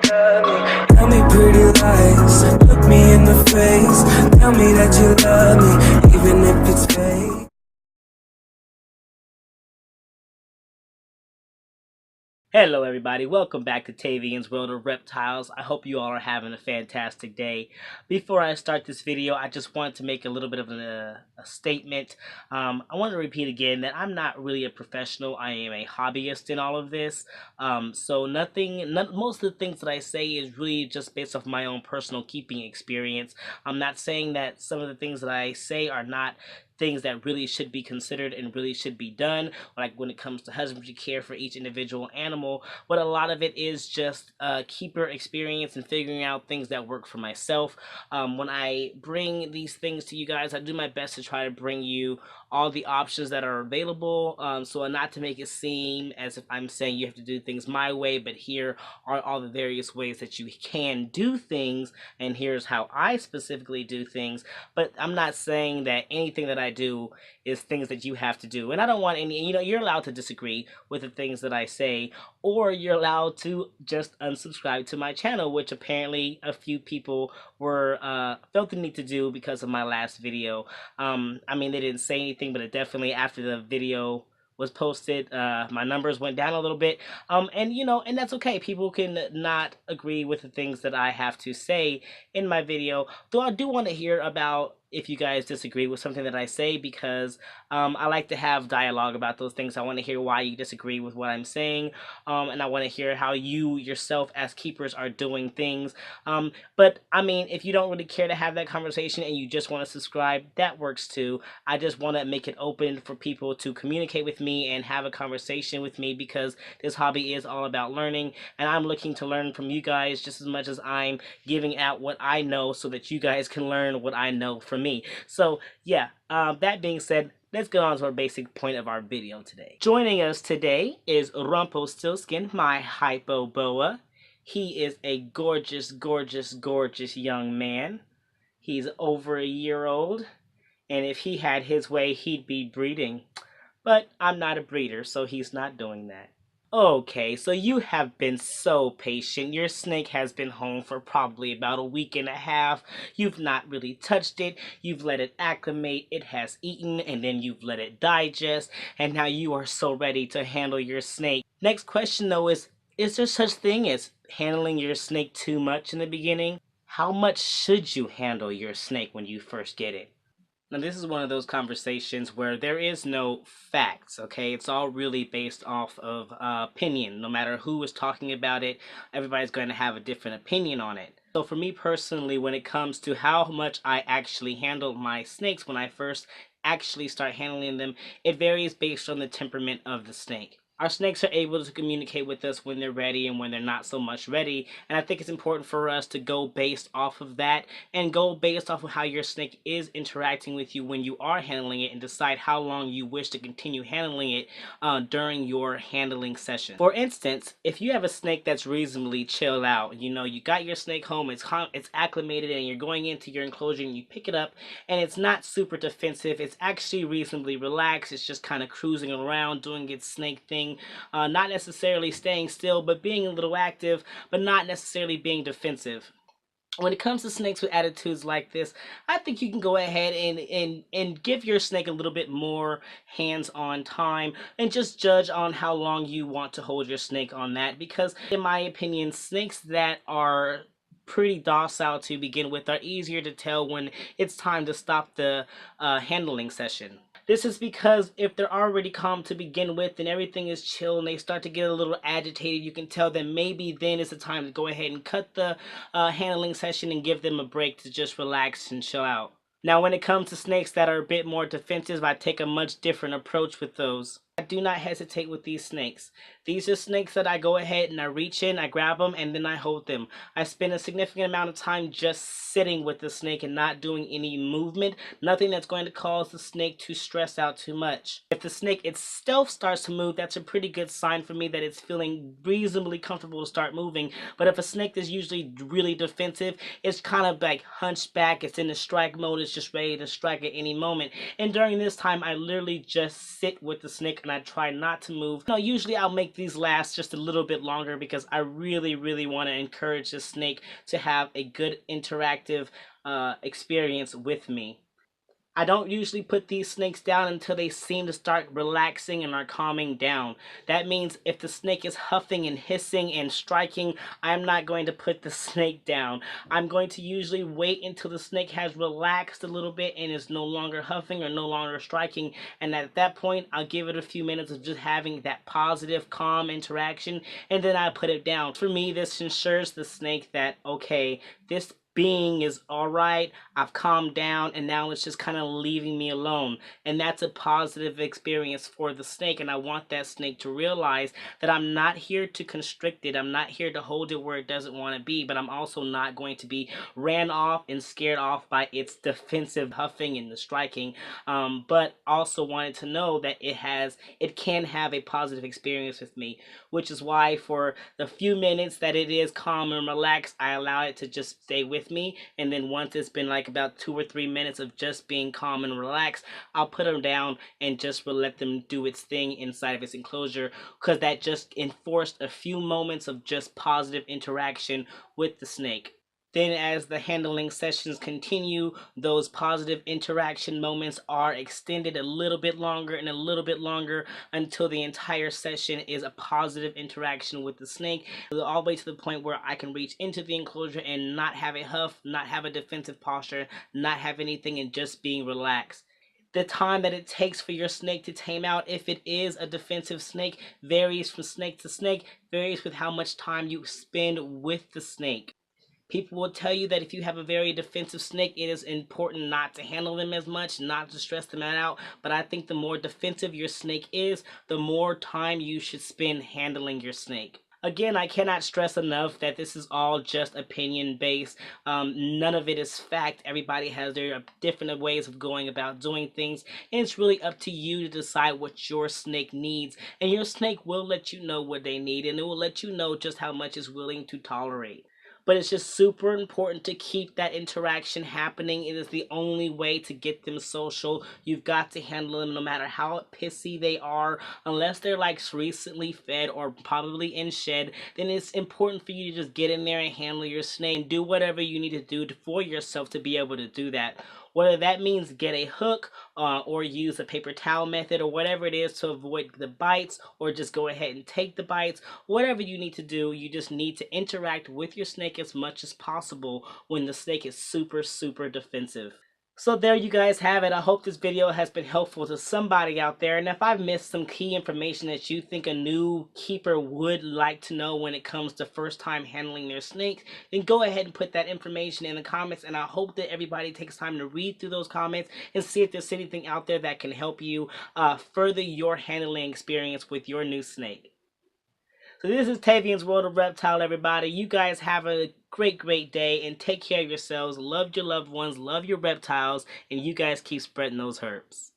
love me. Tell me pretty lies, look me in the face. Tell me that you love me, even if it's fake. Hello everybody, welcome back to Tavian's World of Reptiles. I hope you all are having a fantastic day. Before I start this video, I just want to make a little bit of a statement. I want to repeat again that I'm not really a professional. I am a hobbyist in all of this. So most of the things that I say is really just based off my own personal keeping experience. I'm not saying that some of the things that I say are not things that really should be considered and really should be done, like when it comes to husbandry care for each individual animal, but a lot of it is just keeper experience and figuring out things that work for myself. When I bring these things to you guys, I do my best to try to bring you all the options that are available, so not to make it seem as if I'm saying you have to do things my way, but here are all the various ways that you can do things, and here's how I specifically do things. But I'm not saying that anything that I do is things that you have to do, and I don't want any, you're allowed to disagree with the things that I say, or you're allowed to just unsubscribe to my channel, which apparently a few people were felt the need to do because of my last video. I mean, they didn't say anything, but it definitely, after the video was posted, my numbers went down a little bit, and that's okay. People can not agree with the things that I have to say in my video, though I do want to hear about if you guys disagree with something that I say, because I like to have dialogue about those things. I want to hear why you disagree with what I'm saying, and I want to hear how you yourself as keepers are doing things. But I mean, if you don't really care to have that conversation and you just want to subscribe, that works too. I just want to make it open for people to communicate with me and have a conversation with me, because this hobby is all about learning, and I'm looking to learn from you guys just as much as I'm giving out what I know, so that you guys can learn what I know from me. So yeah, that being said, let's get on to our basic point of our video today. Joining us today is Rumpelstiltskin, my hypoboa. He is a gorgeous, gorgeous, gorgeous young man. He's over a year old, and if he had his way, he'd be breeding. But I'm not a breeder, so he's not doing that. Okay, so you have been so patient. Your snake has been home for probably about a week and a half. You've not really touched it. You've let it acclimate. It has eaten, and then you've let it digest, and now you are so ready to handle your snake. Next question though is there such thing as handling your snake too much in the beginning? How much should you handle your snake when you first get it? Now, this is one of those conversations where there is no facts, okay? It's all really based off of opinion. No matter who is talking about it, everybody's going to have a different opinion on it. So for me personally, when it comes to how much I actually handle my snakes when I first actually start handling them, it varies based on the temperament of the snake. Our snakes are able to communicate with us when they're ready and when they're not so much ready, and I think it's important for us to go based off of that, and go based off of how your snake is interacting with you when you are handling it, and decide how long you wish to continue handling it during your handling session. For instance, if you have a snake that's reasonably chilled out, you got your snake home, it's acclimated, and you're going into your enclosure and you pick it up, and it's not super defensive, it's actually reasonably relaxed, it's just kind of cruising around doing its snake thing. Not necessarily staying still, but being a little active, but not necessarily being defensive. When it comes to snakes with attitudes like this, I think you can go ahead and give your snake a little bit more hands-on time, and just judge on how long you want to hold your snake on that, because in my opinion, snakes that are pretty docile to begin with are easier to tell when it's time to stop the handling session. This is because if they're already calm to begin with and everything is chill and they start to get a little agitated, you can tell that maybe then is the time to go ahead and cut the handling session and give them a break to just relax and chill out. Now, when it comes to snakes that are a bit more defensive, I take a much different approach with those. I do not hesitate with these snakes. These are snakes that I go ahead and I reach in, I grab them, and then I hold them. I spend a significant amount of time just sitting with the snake and not doing any movement, nothing that's going to cause the snake to stress out too much. If the snake itself starts to move, that's a pretty good sign for me that it's feeling reasonably comfortable to start moving. But if a snake is usually really defensive, it's kind of like hunched back, it's in the strike mode, it's just ready to strike at any moment. And during this time, I literally just sit with the snake and and I try not to move. No, usually I'll make these last just a little bit longer because I really want to encourage the snake to have a good interactive experience with me. I don't usually put these snakes down until they seem to start relaxing and are calming down. That means if the snake is huffing and hissing and striking, I'm not going to put the snake down. I'm going to usually wait until the snake has relaxed a little bit and is no longer huffing or no longer striking. And at that point, I'll give it a few minutes of just having that positive, calm interaction, and then I put it down. For me, this ensures the snake that, okay, this being is all right, I've calmed down, and now it's just kind of leaving me alone. And that's a positive experience for the snake, and I want that snake to realize that I'm not here to constrict it, I'm not here to hold it where it doesn't want to be, but I'm also not going to be ran off and scared off by its defensive huffing and the striking, but also wanted to know that it can have a positive experience with me, which is why for the few minutes that it is calm and relaxed, I allow it to just stay with me. And then once it's been like about 2 or 3 minutes of just being calm and relaxed, I'll put them down and just will let them do its thing inside of its enclosure, because that just enforced a few moments of just positive interaction with the snake. Then as the handling sessions continue, those positive interaction moments are extended a little bit longer and a little bit longer until the entire session is a positive interaction with the snake, all the way to the point where I can reach into the enclosure and not have a huff, not have a defensive posture, not have anything, and just being relaxed. The time that it takes for your snake to tame out, if it is a defensive snake, varies from snake to snake, varies with how much time you spend with the snake. People will tell you that if you have a very defensive snake, it is important not to handle them as much, not to stress them out. But I think the more defensive your snake is, the more time you should spend handling your snake. Again, I cannot stress enough that this is all just opinion based. None of it is fact. Everybody has their different ways of going about doing things, and it's really up to you to decide what your snake needs. And your snake will let you know what they need, and it will let you know just how much it's willing to tolerate. But it's just super important to keep that interaction happening. It is the only way to get them social. You've got to handle them no matter how pissy they are. Unless they're like recently fed or probably in shed, then it's important for you to just get in there and handle your snake and do whatever you need to do for yourself to be able to do that. Whether that means get a hook or use a paper towel method or whatever it is to avoid the bites, or just go ahead and take the bites. Whatever you need to do, you just need to interact with your snake as much as possible when the snake is super defensive. So there you guys have it. I hope this video has been helpful to somebody out there. And if I've missed some key information that you think a new keeper would like to know when it comes to first time handling their snakes, then go ahead and put that information in the comments. And I hope that everybody takes time to read through those comments and see if there's anything out there that can help you further your handling experience with your new snake. So this is Tavian's World of Reptile, everybody. You guys have a great day, and take care of yourselves. Love your loved ones, love your reptiles, and you guys keep spreading those herbs.